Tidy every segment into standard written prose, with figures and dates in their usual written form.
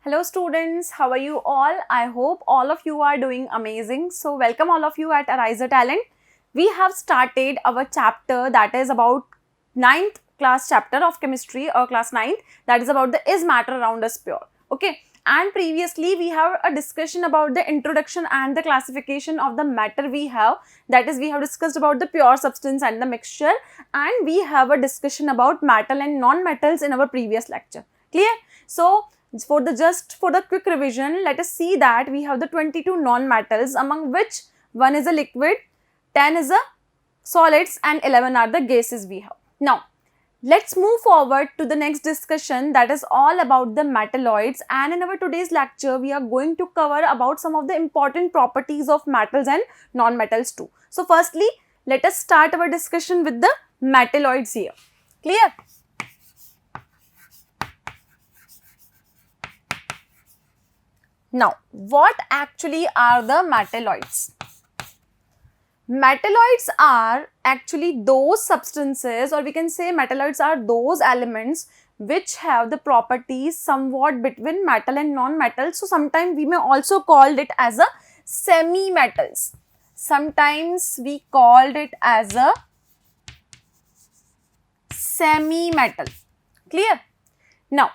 Hello students, how are you all? I hope all of you are doing amazing. So welcome all of you at AriserTalent. We have started our chapter that is about 9th class chapter of chemistry or class 9th, that is about the is matter around us pure. Okay, and previously we have a discussion about the introduction and the classification of the matter we have, that is we have discussed about the pure substance and the mixture, and we have a discussion about metal and non-metals in our previous lecture. Clear? So for the quick revision, let us see that we have the 22 non-metals, among which one is a liquid, 10 is a solids, and 11 are the gases we have. Now, let's move forward to the next discussion, that is all about the metalloids, and in our today's lecture, we are going to cover about some of the important properties of metals and non-metals too. So firstly, let us start our discussion with the metalloids here. Clear? Now, what actually are the metalloids? Metalloids are actually those substances, or we can say metalloids are those elements which have the properties somewhat between metal and non-metal. So, sometimes we may also call it as a semi-metals. Sometimes we called it as a semi-metal. Clear? Now,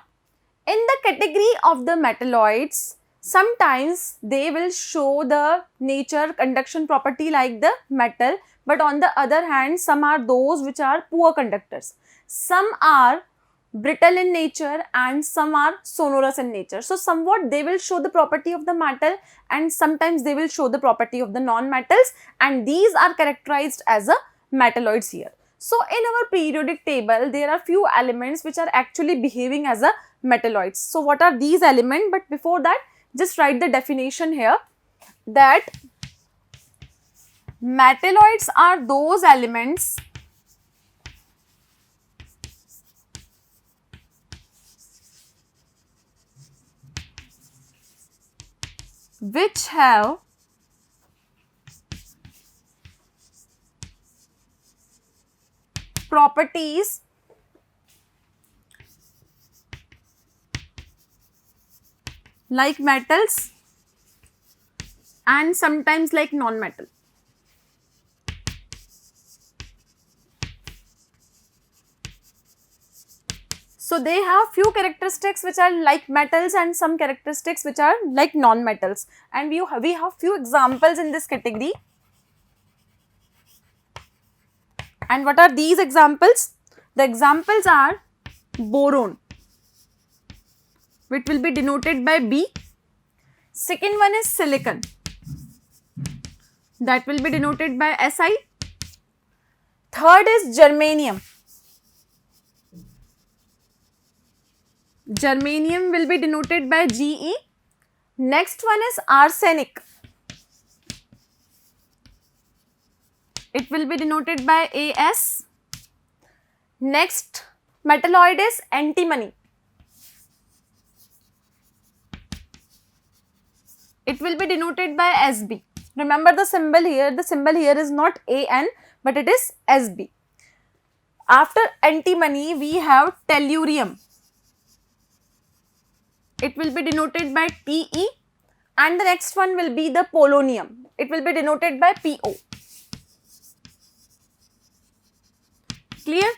in the category of the metalloids, sometimes they will show the nature conduction property like the metal, but on the other hand, some are those which are poor conductors. Some are brittle in nature and some are sonorous in nature. So, somewhat they will show the property of the metal and sometimes they will show the property of the non-metals, and these are characterized as a metalloids here. So, in our periodic table, there are few elements which are actually behaving as a metalloids. So, what are these elements? But before that, just write the definition here, that metalloids are those elements which have properties like metals and sometimes like non-metal. So, they have few characteristics which are like metals and some characteristics which are like non-metals, and we have few examples in this category. And what are these examples? The examples are boron, which will be denoted by B. Second one is silicon, that will be denoted by Si. Third is germanium. Germanium will be denoted by Ge. Next one is arsenic. It will be denoted by As. Next metalloid is antimony. It will be denoted by Sb. Remember the symbol here is not An but it is Sb. After antimony we have tellurium. It will be denoted by Te, and the next one will be the polonium. It will be denoted by Po. Clear?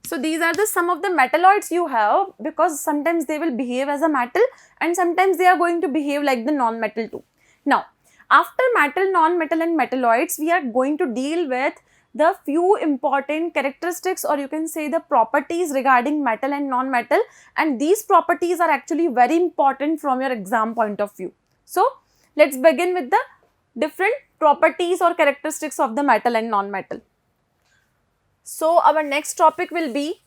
So, these are the some of the metalloids you have, because sometimes they will behave as a metal and sometimes they are going to behave like the non-metal too. Now, after metal, non-metal and metalloids, we are going to deal with the few important characteristics, or you can say the properties regarding metal and non-metal, and these properties are actually very important from your exam point of view. So, let's begin with the different properties or characteristics of the metal and non-metal. So, our next topic will be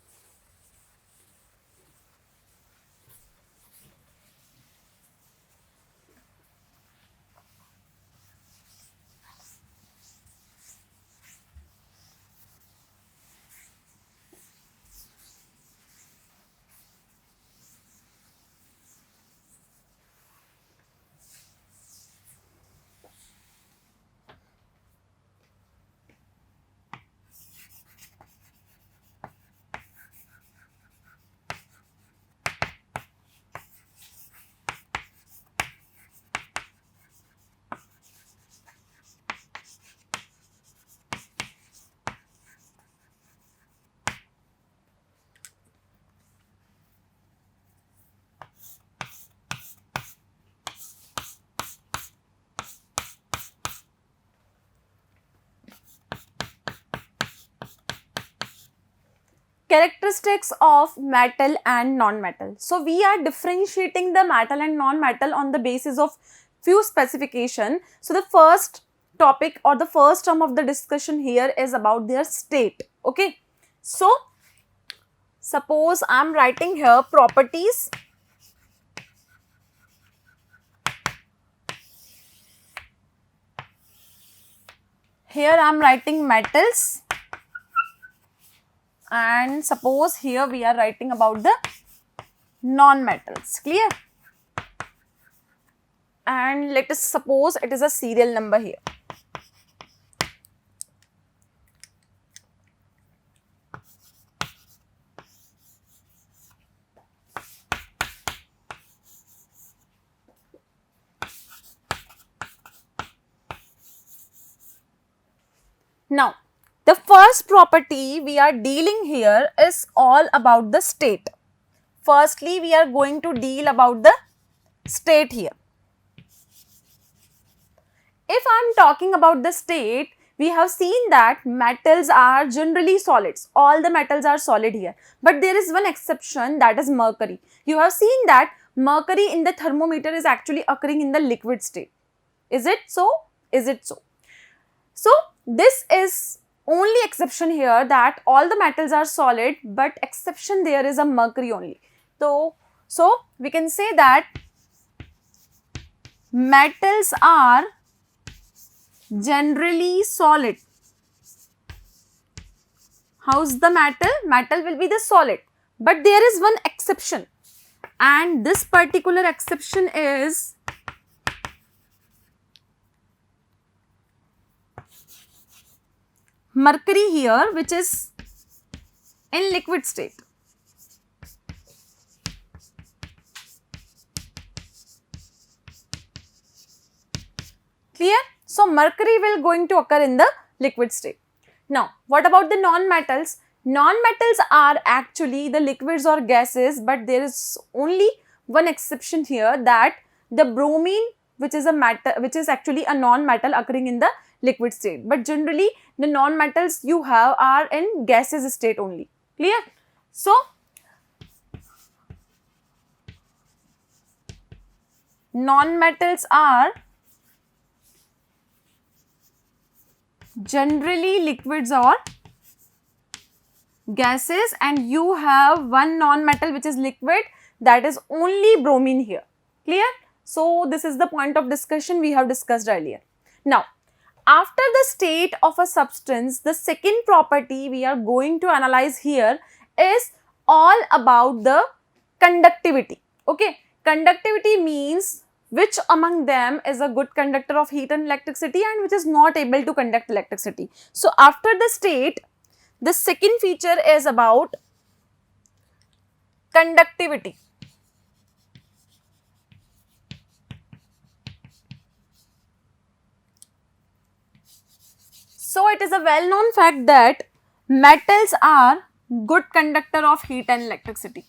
characteristics of metal and non-metal. So we are differentiating the metal and non-metal on the basis of few specification. So the first topic or the first term of the discussion here is about their state. Okay, so suppose I am writing here properties . Here I am writing metals, and suppose here we are writing about the non-metals. Clear? And let us suppose it is a serial number here. Now, the first property we are dealing here is all about the state. Firstly, we are going to deal about the state here. If I am talking about the state, we have seen that metals are generally solids. All the metals are solid here. But there is one exception, that is mercury. You have seen that mercury in the thermometer is actually occurring in the liquid state. Is it so? Is it so? So, this is only exception here, that all the metals are solid, but exception there is a mercury only. So we can say that metals are generally solid. How's the metal? Metal will be the solid, but there is one exception, and this particular exception is mercury here, which is in liquid state. Clear? So, mercury will going to occur in the liquid state. Now, what about the non-metals? Non-metals are actually the liquids or gases, but there is only one exception here, that the bromine, which is a metal, which is actually a non-metal occurring in the liquid state, but generally the non-metals you have are in gaseous state only. Clear? So, non-metals are generally liquids or gases, and you have one non-metal which is liquid, that is only bromine here. Clear? So, this is the point of discussion we have discussed earlier. Now, after the state of a substance, the second property we are going to analyze here is all about the conductivity. Okay, conductivity means which among them is a good conductor of heat and electricity and which is not able to conduct electricity. So, after the state, the second feature is about conductivity. So, it is a well-known fact that metals are good conductor of heat and electricity.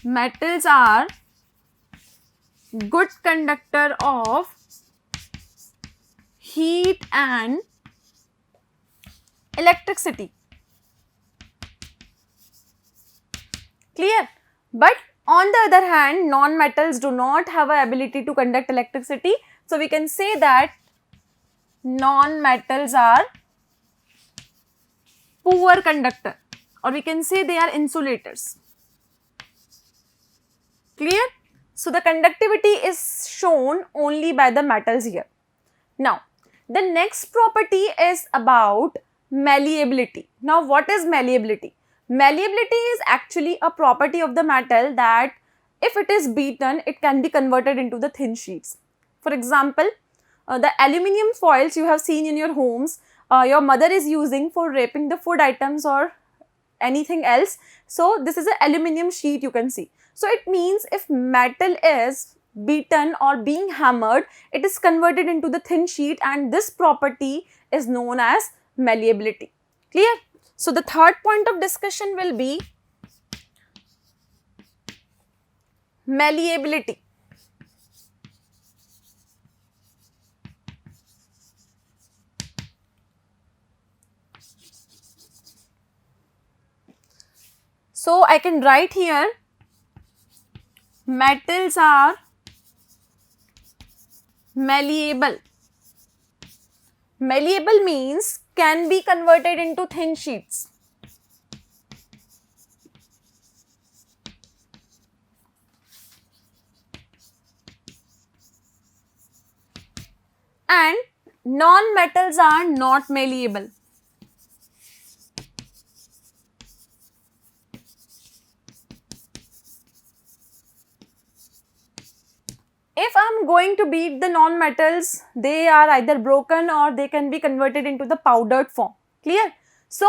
Metals are good conductor of heat and electricity. Clear? But on the other hand, non-metals do not have a ability to conduct electricity. So, we can say that non-metals are poor conductor, or we can say they are insulators. Clear? So, the conductivity is shown only by the metals here. Now, the next property is about malleability. Now, what is malleability? Malleability is actually a property of the metal that if it is beaten, it can be converted into the thin sheets. For example, the aluminium foils you have seen in your homes, your mother is using for wrapping the food items or anything else. So, this is an aluminium sheet you can see. So, it means if metal is beaten or being hammered, it is converted into the thin sheet, and this property is known as malleability. Clear? So, the third point of discussion will be malleability. So I can write here metals are malleable. Malleable means can be converted into thin sheets. And non-metals are not malleable. If I am going to beat the non-metals, they are either broken or they can be converted into the powdered form. Clear? So,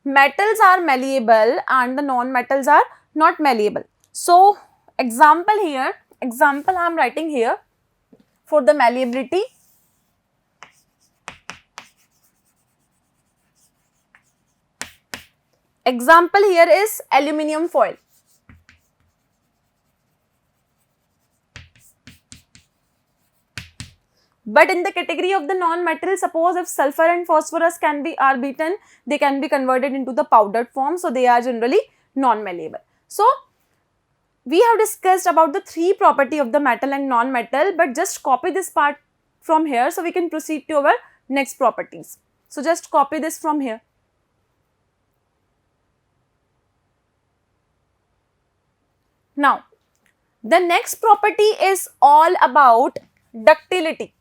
metals are malleable and the non-metals are not malleable. So, example I am writing here for the malleability. Example here is aluminium foil. But in the category of the non-metal, suppose if sulfur and phosphorus are beaten, they can be converted into the powdered form. So, they are generally non-malleable. So, we have discussed about the three property of the metal and non-metal, but just copy this part from here so we can proceed to our next properties. So, just copy this from here. Now, the next property is all about ductility.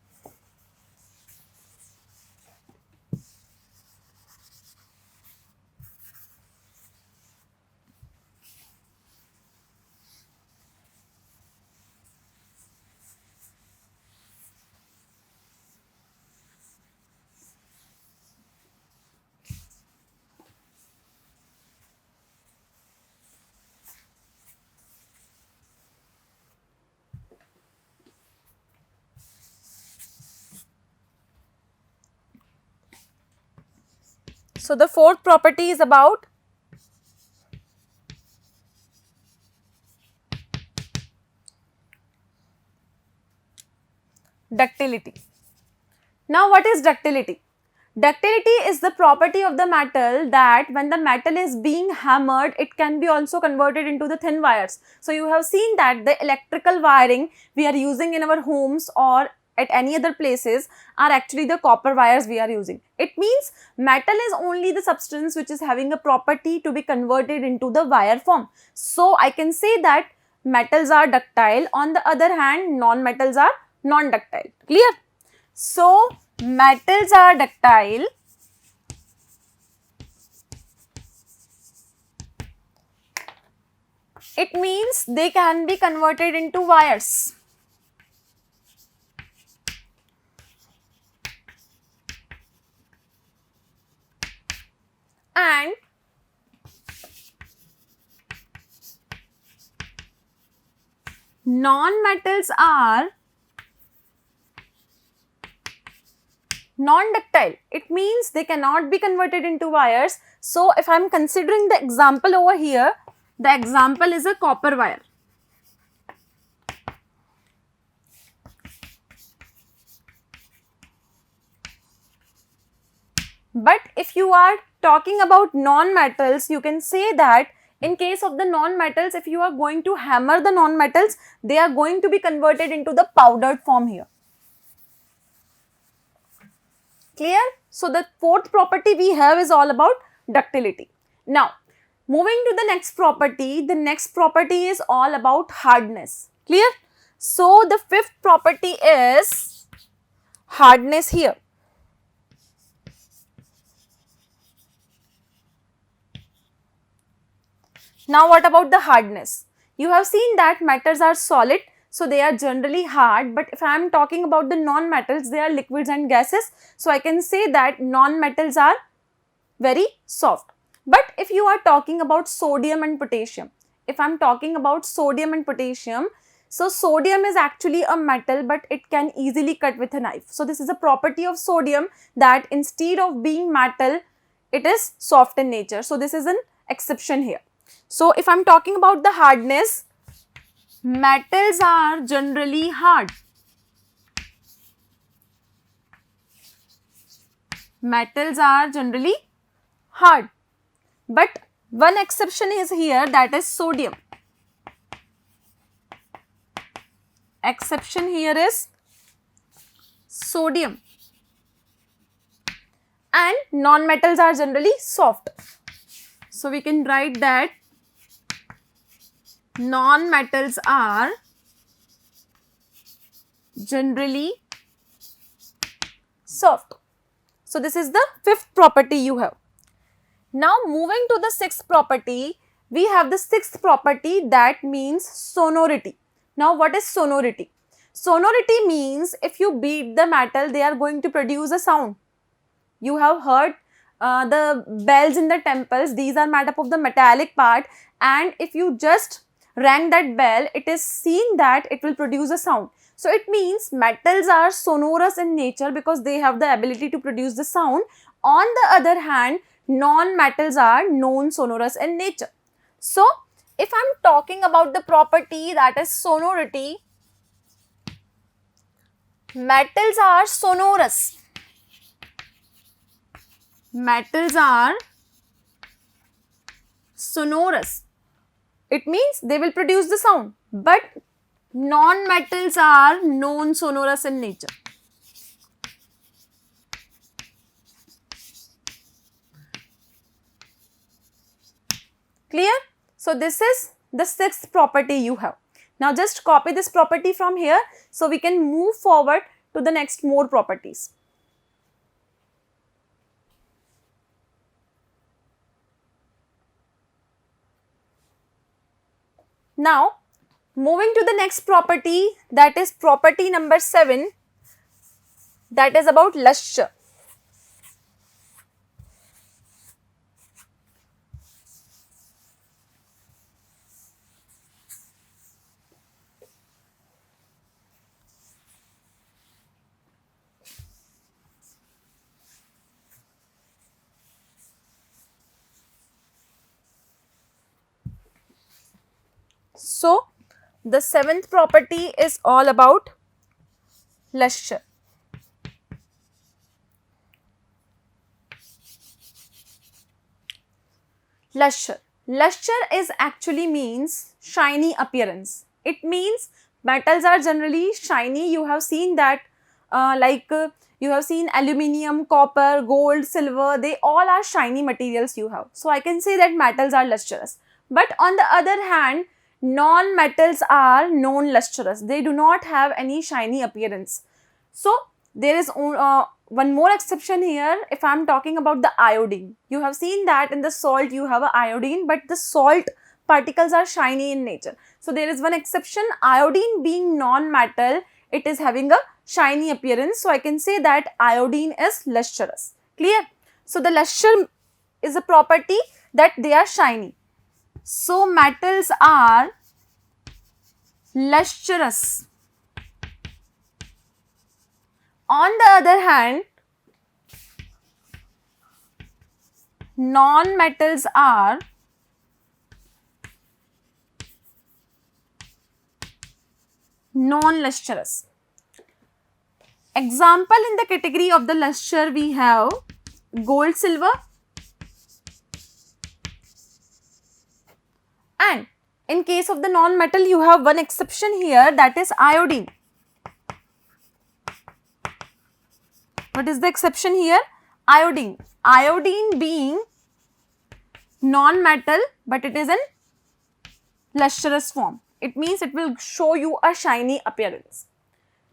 So, the fourth property is about ductility. Now, what is ductility? Ductility is the property of the metal that when the metal is being hammered, it can be also converted into the thin wires. So, you have seen that the electrical wiring we are using in our homes or at any other places are actually the copper wires we are using. It means metal is only the substance which is having a property to be converted into the wire form. So, I can say that metals are ductile, on the other hand non-metals are non-ductile. Clear? So, metals are ductile it means they can be converted into wires. And non-metals are non-ductile. It means they cannot be converted into wires. So, if I am considering the example over here, the example is a copper wire. But if you are talking about non-metals, you can say that in case of the non-metals, if you are going to hammer the non-metals, they are going to be converted into the powdered form here. Clear? So, the fourth property we have is all about ductility. Now, moving to the next property is all about hardness. Clear? So, the fifth property is hardness here. Now, what about the hardness? You have seen that metals are solid, so they are generally hard, but if I am talking about the non-metals, they are liquids and gases. So, I can say that non-metals are very soft. But if you are talking about sodium and potassium, so sodium is actually a metal, but it can easily cut with a knife. So, this is a property of sodium that instead of being metal, it is soft in nature. So, this is an exception here. So, if I am talking about the hardness, metals are generally hard. Metals are generally hard. But One exception is here, that is sodium. Exception here is sodium. And non-metals are generally soft. So we can write that non-metals are generally soft. So this is the fifth property you have. Now moving to the sixth property, we have the sixth property, that means sonority. Now what is sonority? Sonority means if you beat the metal, they are going to produce a sound. You have heard the bells in the temples, these are made up of the metallic part, and if you just rang that bell, it is seen that it will produce a sound. So it means metals are sonorous in nature because they have the ability to produce the sound. On the other hand, non-metals are non-sonorous in nature. So if I am talking about the property, that is sonority, metals are sonorous. Metals are sonorous. It means they will produce the sound, but non-metals are non-sonorous in nature. Clear? So this is the sixth property you have. Now just copy this property from here so we can move forward to the next more properties. Now moving to the next property, that is property number 7, that is about luster. So the seventh property is all about luster. Luster. Luster is actually means shiny appearance. It means metals are generally shiny. You have seen that you have seen aluminium, copper, gold, silver, they all are shiny materials you have. So I can say that metals are lustrous. But on the other hand, non-metals are non-lustrous. They do not have any shiny appearance. So there is one more exception here. If I am talking about the iodine, you have seen that in the salt you have a iodine, but the salt particles are shiny in nature. So there is one exception, iodine being non-metal, it is having a shiny appearance. So I can say that iodine is lustrous. Clear? So the luster is a property that they are shiny. So metals are lustrous. On the other hand, non-metals are non-lustrous. Example in the category of the luster we have gold, silver, and in case of the non-metal you have one exception here, that is iodine. What is the exception here? Iodine. Iodine being non-metal, but it is in lustrous form. It means it will show you a shiny appearance.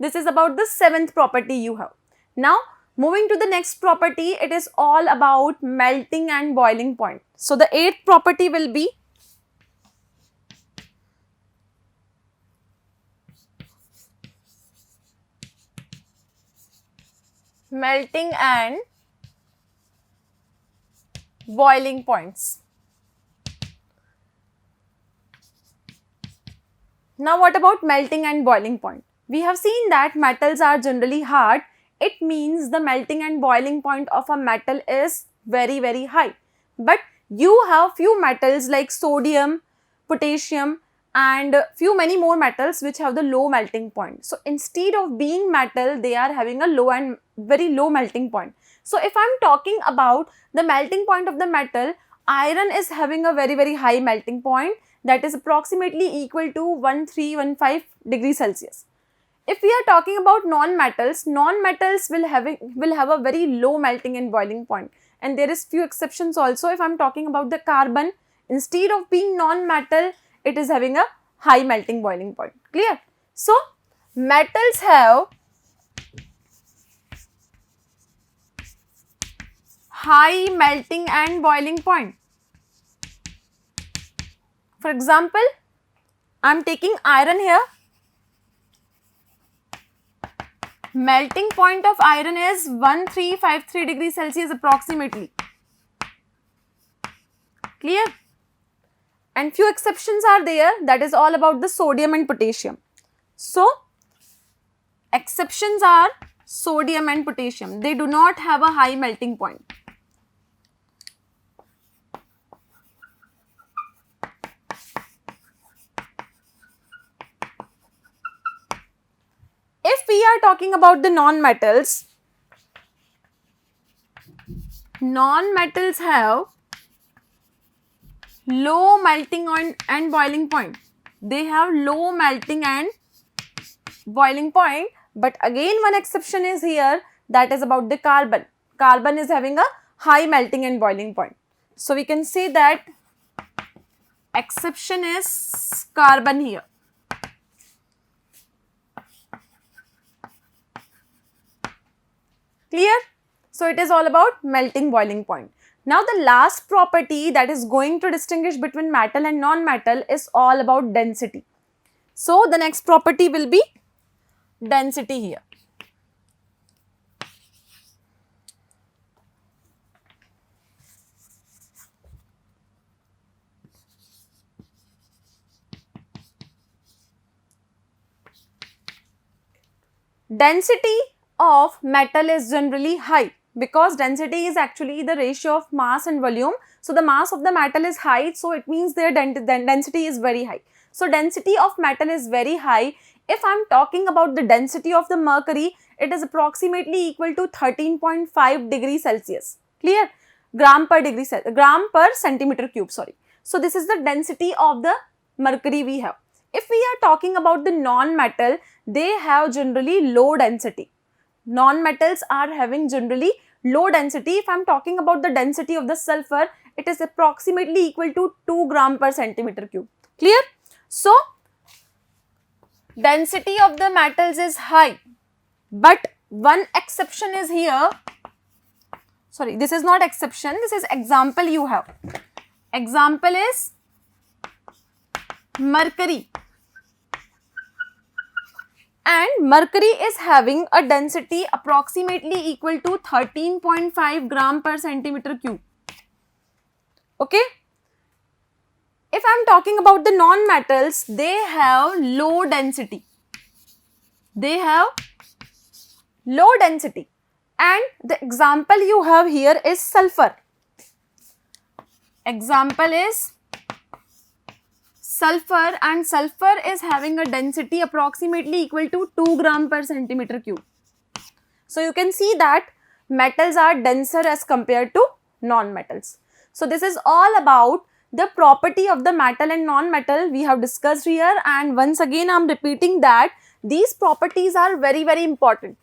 This is about the seventh property you have. Now moving to the next property, it is all about melting and boiling point. So the eighth property will be melting and boiling points. Now what about melting and boiling point? We have seen that metals are generally hard. It means the melting and boiling point of a metal is very high. But you have few metals like sodium, potassium and many more metals which have the low melting point. So instead of being metal, they are having a low and very low melting point. So if I am talking about the melting point of the metal, Iron is having a very high melting point, that is approximately equal to 1315 degrees Celsius. If we are talking about non-metals, non-metals will have a very low melting and boiling point, and there is few exceptions also. If I am talking about the carbon, instead of being non-metal, it is having a high melting boiling point. Clear? So, metals have high melting and boiling point. For example, I am taking iron here. Melting point of iron is 1353 degrees Celsius approximately. Clear? And few exceptions are there, that is all about the sodium and potassium. So, exceptions are sodium and potassium. They do not have a high melting point. If we are talking about the non-metals, non-metals have low melting and boiling point. They have low melting and boiling point, but again one exception is here, that is about the carbon. Carbon is having a high melting and boiling point. So we can say that exception is carbon here. Clear? So it is all about melting boiling point. Now the last property that is going to distinguish between metal and non-metal is all about density. So the next property will be density here. Density of metal is generally high because density is actually the ratio of mass and volume. So the mass of the metal is high, so it means their density is very high. So density of metal is very high. If I am talking about the density of the mercury, it is approximately equal to 13.5 degrees Celsius. Clear? Gram per centimeter cube, sorry. So this is the density of the mercury we have. If we are talking about the non-metal, they have generally low density. Non-metals are having generally low density. If I am talking about the density of the sulfur, it is approximately equal to 2 gram per centimeter cube. Clear? So, density of the metals is high, but one exception is here. Sorry, this is not exception, this is example you have. Example is mercury. And mercury is having a density approximately equal to 13.5 gram per centimeter cube. Okay? If I am talking about the non-metals, they have low density. They have low density. And the example you have here is sulfur. Example is sulfur, and sulfur is having a density approximately equal to 2 gram per centimeter cube. So you can see that metals are denser as compared to non-metals. So this is all about the property of the metal and non-metal we have discussed here, and once again I am repeating that these properties are very important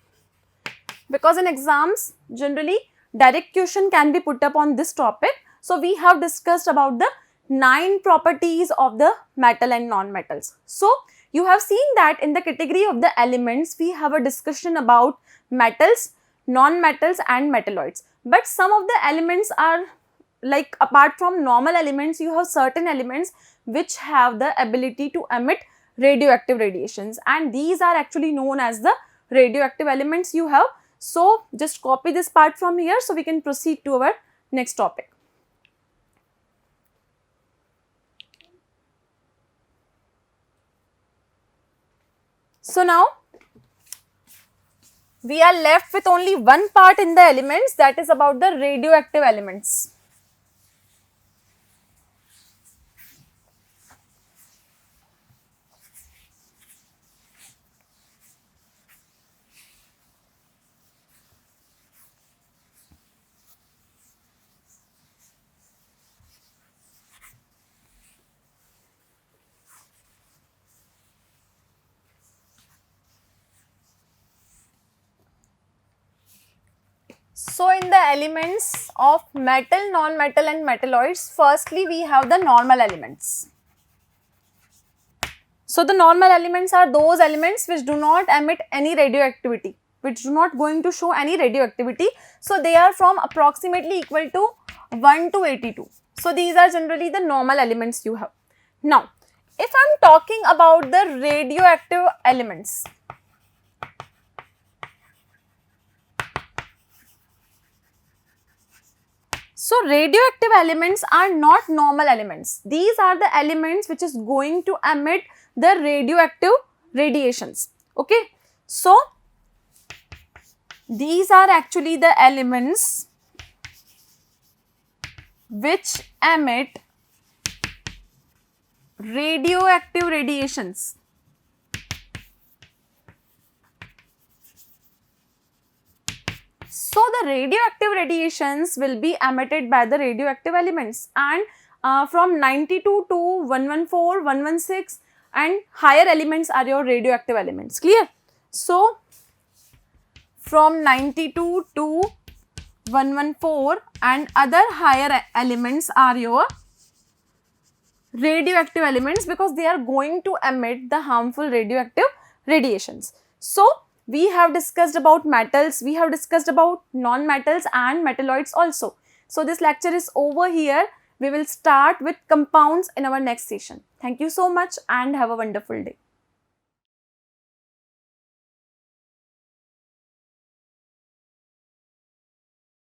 because in exams generally direct question can be put up on this topic. So we have discussed about the 9 properties of the metal and non-metals. So you have seen that in the category of the elements we have a discussion about metals, non-metals and metalloids. But some of the elements are like, apart from normal elements, you have certain elements which have the ability to emit radioactive radiations, and these are actually known as the radioactive elements you have. So just copy this part from here so we can proceed to our next topic. So now we are left with only one part in the elements, that is about the radioactive elements. So in the elements of metal, non-metal and metalloids, firstly we have the normal elements. So the normal elements are those elements which do not emit any radioactivity, which do not going to show any radioactivity. So they are from approximately equal to 1 to 82. So these are generally the normal elements you have. Now, if I am talking about the radioactive elements, so radioactive elements are not normal elements. These are the elements which is going to emit the radioactive radiations. Okay. So these are actually the elements which emit radioactive radiations. So the radioactive radiations will be emitted by the radioactive elements, and from 92 to 114, 116 and higher elements are your radioactive elements. Clear? So from 92 to 114 and other higher elements are your radioactive elements, because they are going to emit the harmful radioactive radiations. So we have discussed about metals, we have discussed about non-metals and metalloids also. So this lecture is over here. We will start with compounds in our next session. Thank you so much and have a wonderful day.